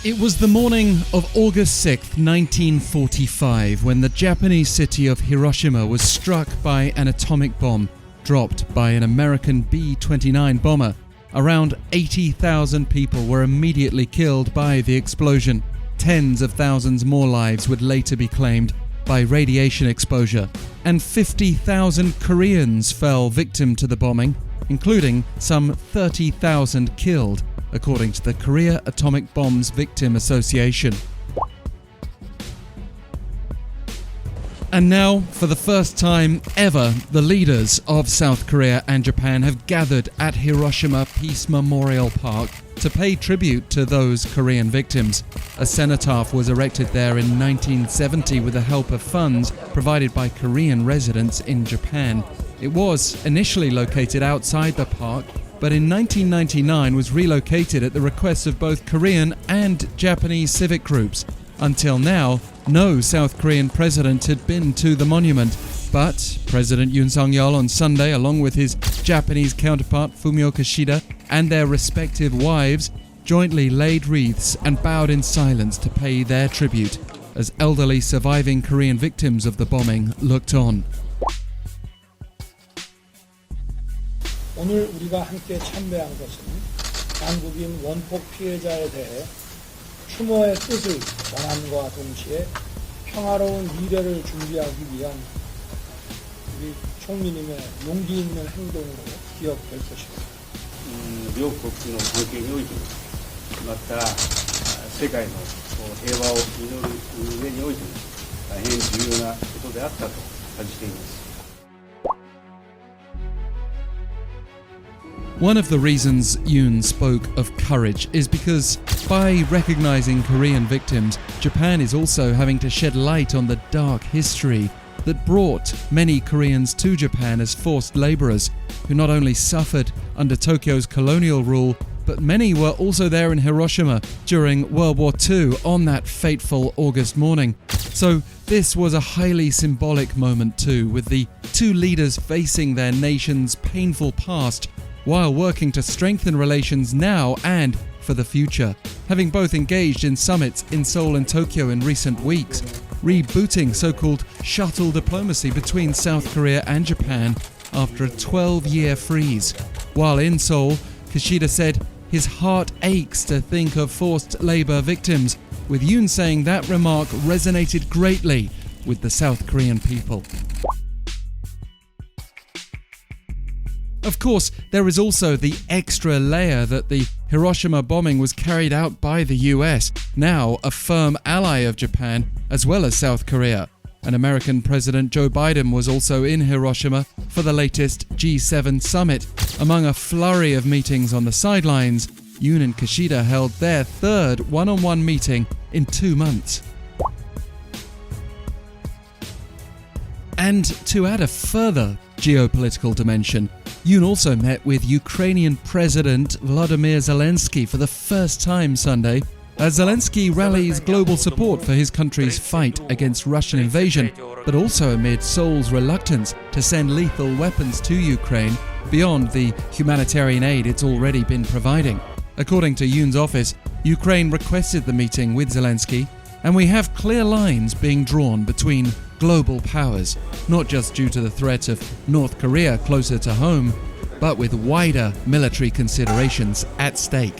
It was the morning of August 6th, 1945, when the Japanese city of Hiroshima was struck by an atomic bomb dropped by an American B-29 bomber. Around 80,000 people were immediately killed by the explosion. Tens of thousands more lives would later be claimed by radiation exposure, and 50,000 Koreans fell victim to the bombing, including some 30,000 killed, according to the Korea Atomic Bombs Victim Association. And now, for the first time ever, the leaders of South Korea and Japan have gathered at Hiroshima Peace Memorial Park to pay tribute to those Korean victims. A cenotaph was erected there in 1970 with the help of funds provided by Korean residents in Japan. It was initially located outside the park, but in 1999 was relocated at the request of both Korean and Japanese civic groups. Until now, no South Korean president had been to the monument, but President Yoon Suk-yeol on Sunday, along with his Japanese counterpart Fumio Kishida and their respective wives, jointly laid wreaths and bowed in silence to pay their tribute as elderly surviving Korean victims of the bombing looked on. 오늘 우리가 함께 참배한 것은 한국인 원폭 피해자에 대해 추모의 뜻을 전함과 동시에 평화로운 미래를 준비하기 위한 우리 총리님의 용기 있는 행동으로 기억될 것입니다. 両国の関係においてまた世界の平和を祈る上において大変重要なことであったと感じています。One of the reasons Yoon spoke of courage is because by recognizing Korean victims, Japan is also having to shed light on the dark history that brought many Koreans to Japan as forced laborers, who not only suffered under Tokyo's colonial rule, but many were also there in Hiroshima during World War II on that fateful August morning. So this was a highly symbolic moment too, with the two leaders facing their nation's painful past while working to strengthen relations now and for the future, having both engaged in summits in Seoul and Tokyo in recent weeks, rebooting so-called shuttle diplomacy between South Korea and Japan after a 12-year freeze. While in Seoul, Kishida said his heart aches to think of forced labor victims, with Yoon saying that remark resonated greatly with the South Korean people. Of course, there is also the extra layer that the Hiroshima bombing was carried out by the US, now a firm ally of Japan, as well as South Korea. And American President Joe Biden was also in Hiroshima for the latest G7 summit. Among a flurry of meetings on the sidelines, Yoon and Kishida held their third one-on-one meeting in 2 months. And to add a further geopolitical dimension, Yoon also met with Ukrainian President Volodymyr Zelensky for the first time Sunday, as Zelensky rallies global support for his country's fight against Russian invasion, but also amid Seoul's reluctance to send lethal weapons to Ukraine beyond the humanitarian aid it's already been providing. According to Yoon's office, Ukraine requested the meeting with Zelensky, and we have clear lines being drawn between global powers, not just due to the threat of North Korea closer to home, but with wider military considerations at stake.